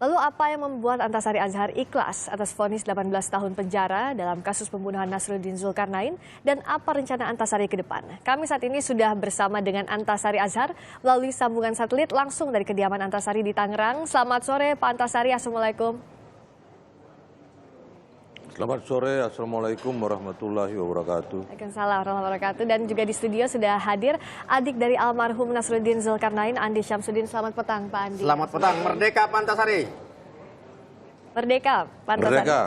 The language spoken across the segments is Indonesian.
Lalu apa yang membuat Antasari Azhar ikhlas atas vonis 18 tahun penjara dalam kasus pembunuhan Nasruddin Zulkarnain dan apa rencana Antasari ke depan? Kami saat ini sudah bersama dengan Antasari Azhar melalui sambungan satelit langsung dari kediaman Antasari di Tangerang. Selamat sore Pak Antasari, Assalamualaikum. Selamat sore, Assalamualaikum warahmatullahi wabarakatuh. Waalaikumsalam warahmatullahi wabarakatuh. Dan juga di studio sudah hadir adik dari almarhum Nasruddin Zulkarnain, Andi Syamsuddin. Selamat petang Pak Andi. Selamat petang, merdeka Pak Antasari. Merdeka Pak Antasari. Merdeka.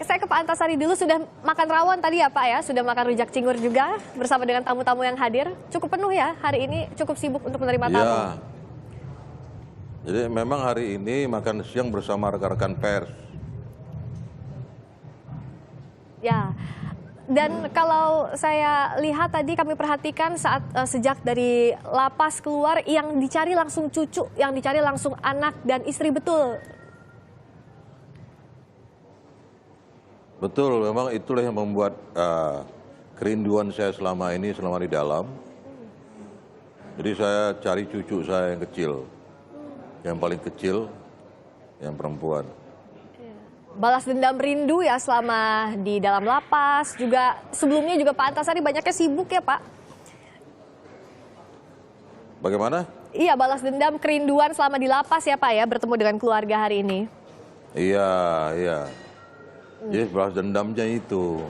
Saya ke Pak Antasari dulu, sudah makan rawon tadi ya Pak ya? Sudah makan rujak cingur juga bersama dengan tamu-tamu yang hadir. Cukup penuh ya hari ini, cukup sibuk untuk menerima tamu. Ya. Jadi memang hari ini makan siang bersama rekan-rekan pers. Ya, dan kalau saya lihat tadi kami perhatikan saat sejak dari lapas keluar, yang dicari langsung cucu, yang dicari langsung anak dan istri, betul? Betul, memang itulah yang membuat kerinduan saya selama ini, selama di dalam. Jadi saya cari cucu saya yang kecil, yang paling kecil, yang perempuan. Balas dendam rindu ya selama di dalam lapas, juga sebelumnya juga Pak Antasari banyaknya sibuk ya Pak? Bagaimana? Iya, balas dendam kerinduan selama di lapas ya Pak ya, bertemu dengan keluarga hari ini. Iya, iya. Jadi balas dendamnya itu.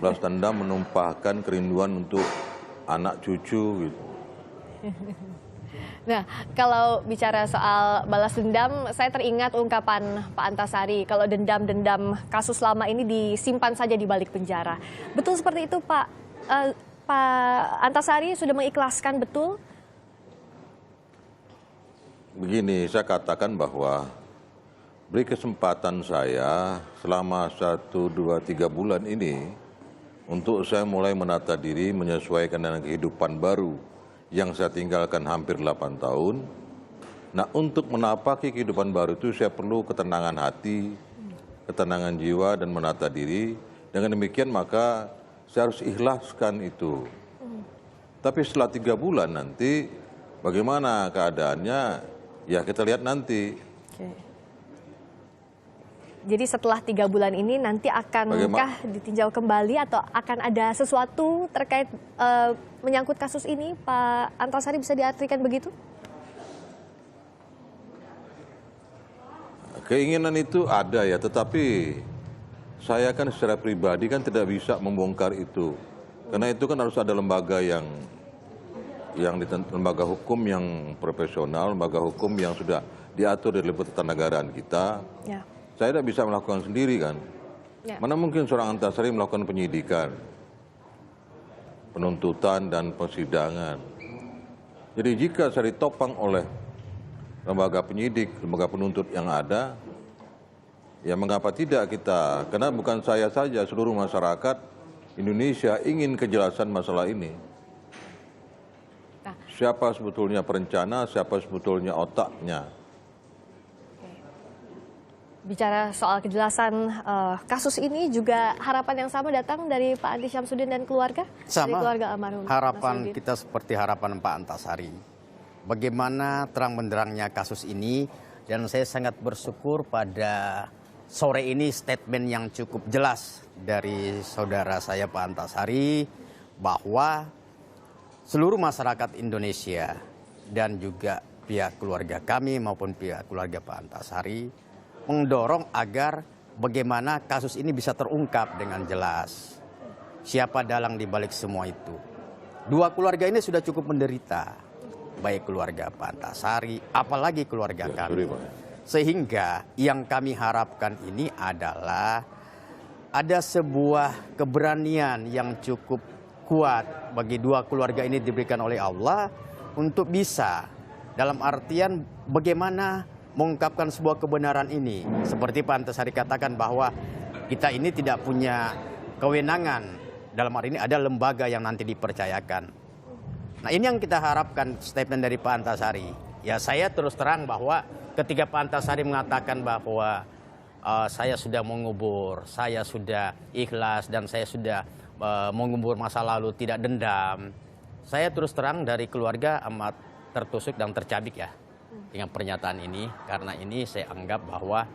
Balas dendam menumpahkan kerinduan untuk anak cucu gitu. Nah, kalau bicara soal balas dendam, saya teringat ungkapan Pak Antasari, kalau dendam-dendam kasus lama ini disimpan saja di balik penjara. Betul seperti itu Pak? Pak Antasari sudah mengikhlaskan betul? Begini, saya katakan bahwa beri kesempatan saya selama 1, 2, 3 bulan ini untuk saya mulai menata diri, menyesuaikan dengan kehidupan baru yang saya tinggalkan hampir 8 tahun. Nah, untuk menapaki kehidupan baru itu saya perlu ketenangan hati, ketenangan jiwa dan menata diri. Dengan demikian maka saya harus ikhlaskan itu. Tapi setelah 3 bulan nanti bagaimana keadaannya, ya kita lihat nanti. Oke. Jadi setelah 3 bulan ini nanti akankah ditinjau kembali atau akan ada sesuatu terkait menyangkut kasus ini, Pak Antasari, bisa diartikan begitu? Keinginan itu ada ya, tetapi saya kan secara pribadi kan tidak bisa membongkar itu. Karena itu kan harus ada lembaga lembaga hukum yang profesional, lembaga hukum yang sudah diatur dari ketatanegaraan kita. Ya. Saya tidak bisa melakukan sendiri kan. Ya. Mana mungkin seorang Antasari melakukan penyidikan, penuntutan dan persidangan. Jadi jika saya ditopang oleh lembaga penyidik, lembaga penuntut yang ada, ya mengapa tidak kita? Karena bukan saya saja, seluruh masyarakat Indonesia ingin kejelasan masalah ini. Siapa sebetulnya perencana, siapa sebetulnya otaknya. Bicara soal kejelasan kasus ini, juga harapan yang sama datang dari Pak Andi Syamsuddin dan keluarga? Sama, dari keluarga almarhum harapan Nasruddin. kita seperti harapan Pak Antasari. Bagaimana terang benderangnya kasus ini, dan saya sangat bersyukur pada sore ini statement yang cukup jelas dari saudara saya Pak Antasari, bahwa seluruh masyarakat Indonesia dan juga pihak keluarga kami maupun pihak keluarga Pak Antasari mendorong agar bagaimana kasus ini bisa terungkap dengan jelas. Siapa dalang di balik semua itu. Dua keluarga ini sudah cukup menderita. Baik keluarga Pak Antasari, apalagi keluarga kami. Sehingga yang kami harapkan ini adalah ada sebuah keberanian yang cukup kuat bagi dua keluarga ini diberikan oleh Allah untuk bisa, dalam artian bagaimana mengungkapkan sebuah kebenaran ini. Seperti Pak Antasari katakan bahwa kita ini tidak punya kewenangan. Dalam hal ini ada lembaga yang nanti dipercayakan. Nah, ini yang kita harapkan statement dari Pak Antasari. Ya, saya terus terang bahwa ketika Pak Antasari mengatakan bahwa saya sudah mengubur, saya sudah ikhlas, dan saya sudah mengubur masa lalu, tidak dendam. Saya terus terang dari keluarga amat tertusuk dan tercabik ya. dengan pernyataan ini, karena ini saya anggap bahwa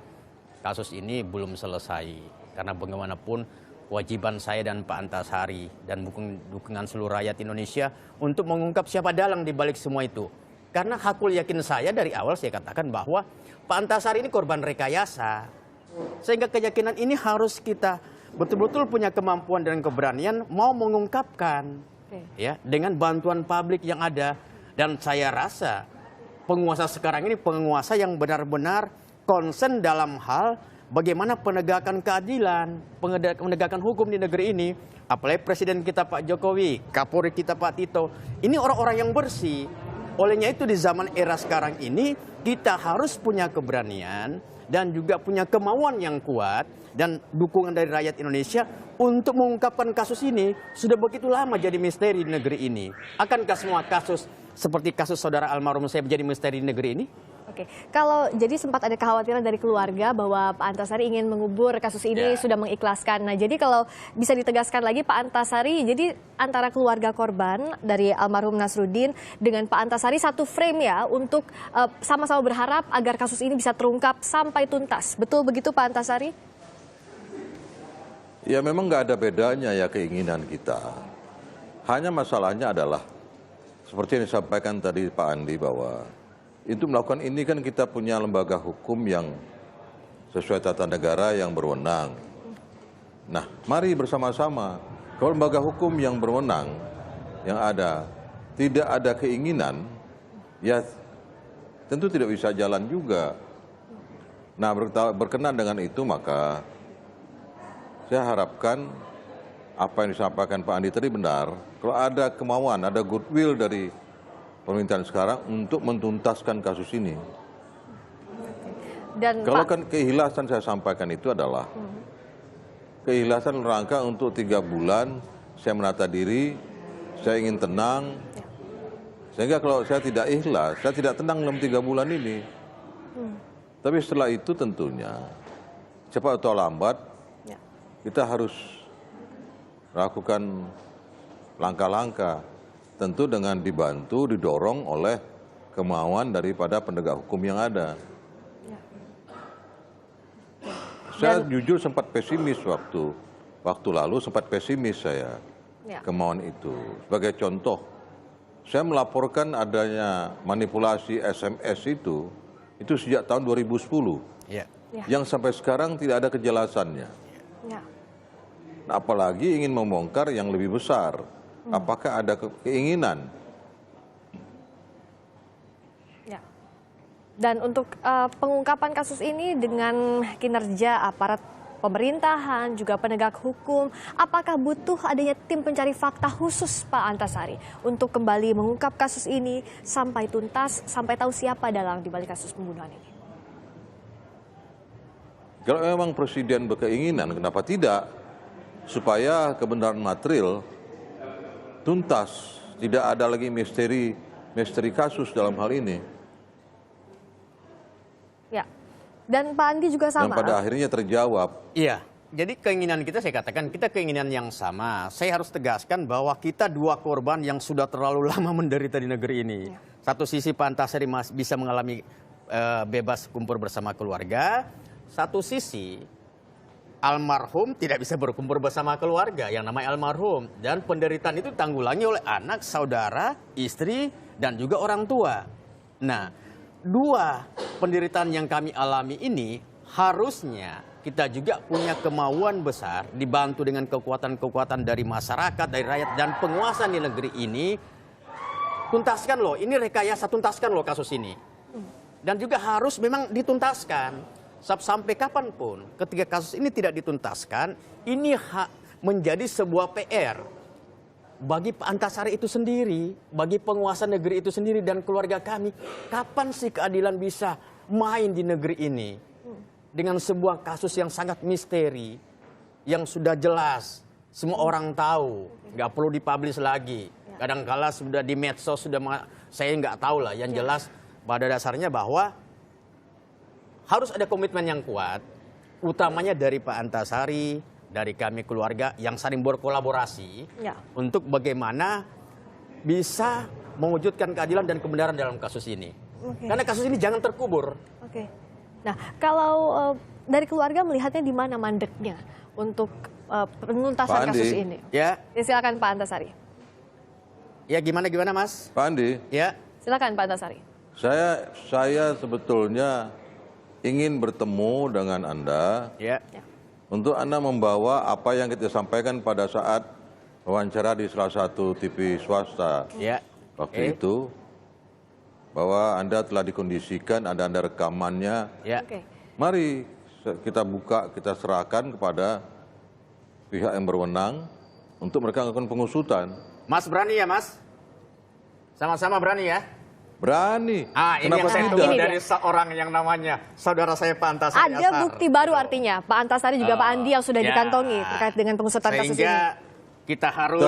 kasus ini belum selesai. Karena bagaimanapun kewajiban saya dan Pak Antasari dan dukungan seluruh rakyat Indonesia untuk mengungkap siapa dalang di balik semua itu. Karena hakul yakin saya dari awal saya katakan bahwa Pak Antasari ini korban rekayasa. Sehingga keyakinan ini harus kita betul-betul punya kemampuan dan keberanian mau mengungkapkan. Ya, dengan bantuan publik yang ada. Dan saya rasa penguasa sekarang ini penguasa yang benar-benar concern dalam hal bagaimana penegakan keadilan, penegakan hukum di negeri ini. Apalagi Presiden kita Pak Jokowi, Kapolri kita Pak Tito. Ini orang-orang yang bersih. Olehnya itu di zaman era sekarang ini kita harus punya keberanian dan juga punya kemauan yang kuat dan dukungan dari rakyat Indonesia untuk mengungkapkan kasus ini. Sudah begitu lama jadi misteri di negeri ini. Akankah semua kasus seperti kasus saudara almarhum saya menjadi misteri di negeri ini? Oke, kalau jadi sempat ada kekhawatiran dari keluarga bahwa Pak Antasari ingin mengubur kasus ini, sudah mengikhlaskan. Nah, jadi kalau bisa ditegaskan lagi Pak Antasari, jadi antara keluarga korban dari almarhum Nasruddin dengan Pak Antasari satu frame ya untuk sama-sama berharap agar kasus ini bisa terungkap sampai tuntas. Betul begitu Pak Antasari? Ya memang nggak ada bedanya ya keinginan kita. Hanya masalahnya adalah seperti yang disampaikan tadi Pak Andi bahwa itu melakukan ini kan kita punya lembaga hukum yang sesuai tata negara yang berwenang. Nah, mari bersama-sama. Kalau lembaga hukum yang berwenang yang ada tidak ada keinginan, ya tentu tidak bisa jalan juga. Nah, berkenan dengan itu maka saya harapkan apa yang disampaikan Pak Andi tadi benar. Kalau ada kemauan, ada goodwill dari pemerintahan sekarang untuk mentuntaskan kasus ini. Dan kalau kan keikhlasan saya sampaikan itu adalah keikhlasan rangka untuk 3 bulan saya menata diri, saya ingin tenang. Sehingga kalau saya tidak ikhlas, saya tidak tenang dalam 3 bulan ini. Tapi setelah itu tentunya cepat atau lambat kita harus lakukan langkah-langkah. Tentu dengan dibantu, didorong oleh kemauan daripada penegak hukum yang ada. Saya jujur sempat pesimis waktu lalu sempat pesimis saya kemauan itu. Sebagai contoh, saya melaporkan adanya manipulasi SMS itu sejak tahun 2010, yang sampai sekarang tidak ada kejelasannya. Nah, apalagi ingin membongkar yang lebih besar. Apakah ada keinginan? Ya. Dan untuk pengungkapan kasus ini dengan kinerja aparat pemerintahan, juga penegak hukum, apakah butuh adanya tim pencari fakta khusus Pak Antasari untuk kembali mengungkap kasus ini sampai tuntas, sampai tahu siapa dalang di balik kasus pembunuhan ini? Kalau memang Presiden berkeinginan, kenapa tidak? Supaya kebenaran material tuntas, tidak ada lagi misteri kasus dalam hal ini. Ya, dan Pak Andi juga sama. Yang pada akhirnya terjawab. Iya, jadi keinginan kita, saya katakan kita keinginan yang sama. Saya harus tegaskan bahwa kita 2 korban yang sudah terlalu lama menderita di negeri ini. Satu sisi Pak Antasari bisa mengalami bebas kumpul bersama keluarga. Satu sisi almarhum tidak bisa berkumpul bersama keluarga yang namanya almarhum. Dan penderitaan itu tanggulangi oleh anak, saudara, istri, dan juga orang tua. Nah, 2 penderitaan yang kami alami ini harusnya kita juga punya kemauan besar dibantu dengan kekuatan-kekuatan dari masyarakat, dari rakyat, dan penguasa di negeri ini. Tuntaskan loh, ini rekayasa, tuntaskan loh kasus ini. Dan juga harus memang dituntaskan. Sampai kapanpun ketika kasus ini tidak dituntaskan, ini menjadi sebuah PR bagi Pak Antasari itu sendiri, bagi penguasa negeri itu sendiri dan keluarga kami. Kapan sih keadilan bisa main di negeri ini dengan sebuah kasus yang sangat misteri, yang sudah jelas, semua orang tahu, nggak perlu dipublish lagi. Kadangkala sudah di medsos, saya nggak tahu lah. Yang jelas pada dasarnya bahwa harus ada komitmen yang kuat, utamanya dari Pak Antasari, dari kami keluarga yang saling berkolaborasi untuk bagaimana bisa mewujudkan keadilan dan kebenaran dalam kasus ini. Oke. Karena kasus ini jangan terkubur. Oke. Nah, kalau dari keluarga melihatnya di mana mandeknya untuk penuntasan Pak Andi. kasus ini? Ya, Silakan Pak Antasari. ya gimana Mas? Pak Andi, Ya, Silakan Pak Antasari. saya sebetulnya ingin bertemu dengan Anda ya, untuk Anda membawa apa yang kita sampaikan pada saat wawancara di salah satu TV swasta ya. waktu itu, bahwa Anda telah dikondisikan, ada rekamannya. Ya. Oke. Mari kita buka, kita serahkan kepada pihak yang berwenang untuk mereka melakukan pengusutan. Mas berani ya Mas? Sama-sama berani ya? Berani. Ini Kenapa yang saya tidak? tunggu Ini dari seorang yang namanya saudara saya Pak Antasari Ada Azhar. bukti baru artinya Pak Antasari juga Pak Andi yang sudah Ya. dikantongi terkait dengan pengusutan kasus ini. Sehingga kita harus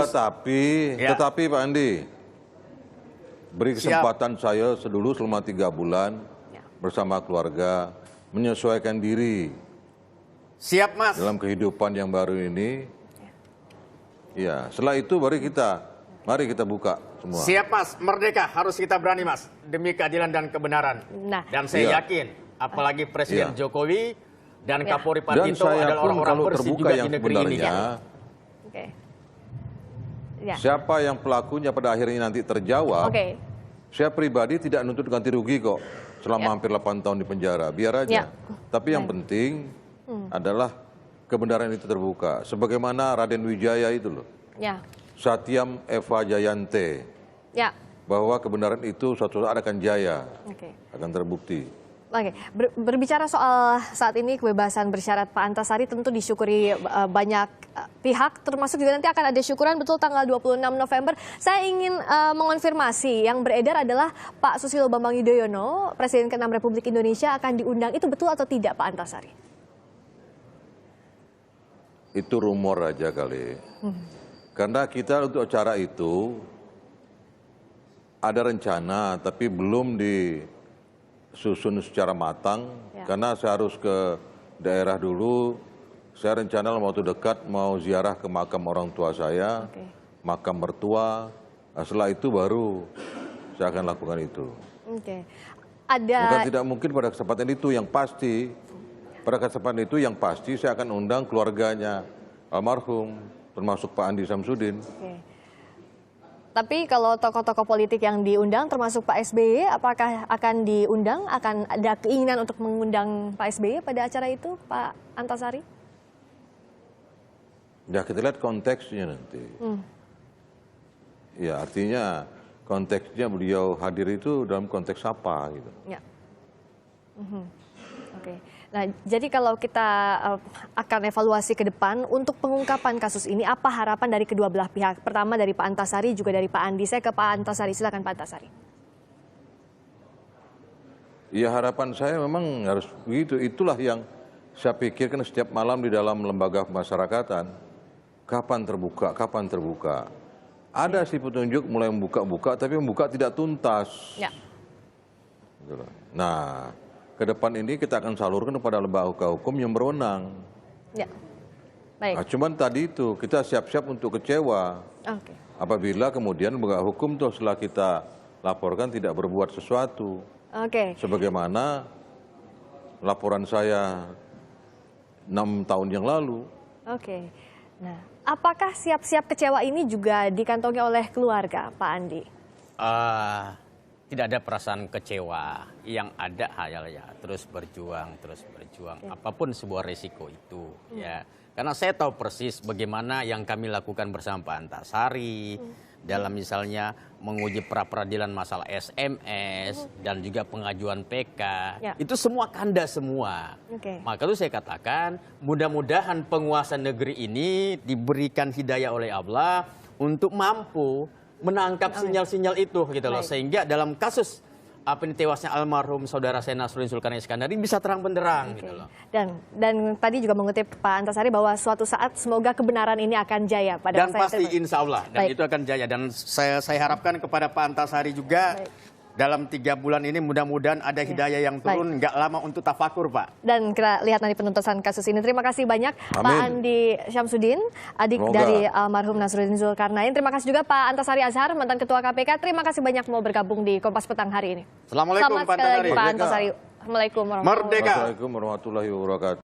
Ya. Tetapi Pak Andi, beri kesempatan saya dulu selama 3 bulan Ya. bersama keluarga, menyesuaikan diri siap Mas. dalam kehidupan yang baru ini. Ya, setelah itu mari kita buka semua. Siap Mas, merdeka harus kita berani Mas demi keadilan dan kebenaran. Nah. Dan saya Iya. yakin apalagi Presiden Iya. Jokowi dan Ya. Kapolri Pak Dan Tito saya adalah pun orang-orang kalau bersih terbuka juga yang di negeri ini. sebenarnya, Oke. Ya. siapa yang pelakunya pada akhirnya nanti terjawab, Oke. saya pribadi tidak nuntut ganti rugi kok selama Ya. hampir 8 tahun di penjara, biar aja. Ya. Tapi yang penting adalah kebenaran itu terbuka. Sebagaimana Raden Wijaya itu loh, Ya. Satyam Eva Jayante, Ya. bahwa kebenaran itu suatu saat akan jaya, Oke. akan terbukti. Oke, berbicara soal saat ini kebebasan bersyarat Pak Antasari tentu disyukuri banyak pihak, termasuk juga nanti akan ada syukuran betul tanggal 26 November. Saya ingin mengonfirmasi, yang beredar adalah Pak Susilo Bambang Yudhoyono, Presiden ke-6 Republik Indonesia akan diundang. Itu betul atau tidak Pak Antasari? Itu rumor aja kali. Karena kita untuk acara itu ada rencana, tapi belum disusun secara matang. Ya. Karena saya harus ke daerah dulu. Saya rencana dalam waktu dekat mau ziarah ke makam orang tua saya, Oke. makam mertua. Nah, setelah itu baru saya akan lakukan itu. Oke. Bukan Ada tidak mungkin pada kesempatan itu, yang pasti. Pada kesempatan itu yang pasti saya akan undang keluarganya almarhum, termasuk Pak Andi Samsudin. Oke. Tapi kalau tokoh-tokoh politik yang diundang termasuk Pak SBY, apakah akan diundang? Akan ada keinginan untuk mengundang Pak SBY pada acara itu, Pak Antasari? Ya kita lihat konteksnya nanti. Ya artinya konteksnya beliau hadir itu dalam konteks apa gitu. Ya. Oke. Nah, jadi kalau kita akan evaluasi ke depan untuk pengungkapan kasus ini, apa harapan dari kedua belah pihak? Pertama dari Pak Antasari, juga dari Pak Andi. Saya ke Pak Antasari, silakan Pak Antasari. Ya harapan saya memang harus begitu. Itulah yang saya pikirkan setiap malam di dalam lembaga pemasyarakatan. Kapan terbuka, kapan terbuka. Ada sih petunjuk mulai membuka-buka, tapi membuka tidak tuntas. Ya. Gitu loh. Nah, ke depan ini kita akan salurkan kepada lembaga hukum yang berwenang. Ya. Baik. Nah, cuman tadi itu kita siap-siap untuk kecewa Oke. apabila kemudian lembaga hukum tuh setelah kita laporkan tidak berbuat sesuatu. Oke. Sebagaimana laporan saya 6 tahun yang lalu. Oke. Nah, apakah siap-siap kecewa ini juga dikantongi oleh keluarga, Pak Andi? Tidak ada perasaan kecewa, yang ada ya terus berjuang. Apapun sebuah resiko itu ya. Karena saya tahu persis bagaimana yang kami lakukan bersama Pak Antasari dalam misalnya menguji pra-peradilan masalah SMS dan juga pengajuan PK. Ya. Itu semua kandas semua. Oke. Maka itu saya katakan mudah-mudahan penguasa negeri ini diberikan hidayah oleh Allah untuk mampu menangkap sinyal-sinyal itu gitu loh. Baik. Sehingga dalam kasus tewasnya almarhum saudara saya Nasruddin Zulkarnain Iskandar ini bisa terang benderang gitu loh. Dan tadi juga mengutip Pak Antasari bahwa suatu saat semoga kebenaran ini akan jaya pada Dan masa yang pasti terbaik. insya Allah dan Baik. itu akan jaya. Dan saya harapkan kepada Pak Antasari juga dalam 3 bulan ini mudah-mudahan ada hidayah yang turun, nggak lama untuk tafakur, Pak. Dan kita lihat nanti penuntasan kasus ini. Terima kasih banyak Pak Amin. Andi Syamsuddin, adik Semoga. dari almarhum Nasruddin Zulkarnain. Terima kasih juga Pak Antasari Azhar, mantan Ketua KPK. Terima kasih banyak mau bergabung di Kompas Petang hari ini. Assalamualaikum, Selamat Pak sekali lagi Antasari. Pak Antasari. Assalamualaikum warahmatullahi wabarakatuh. Merdeka. Assalamualaikum warahmatullahi wabarakatuh.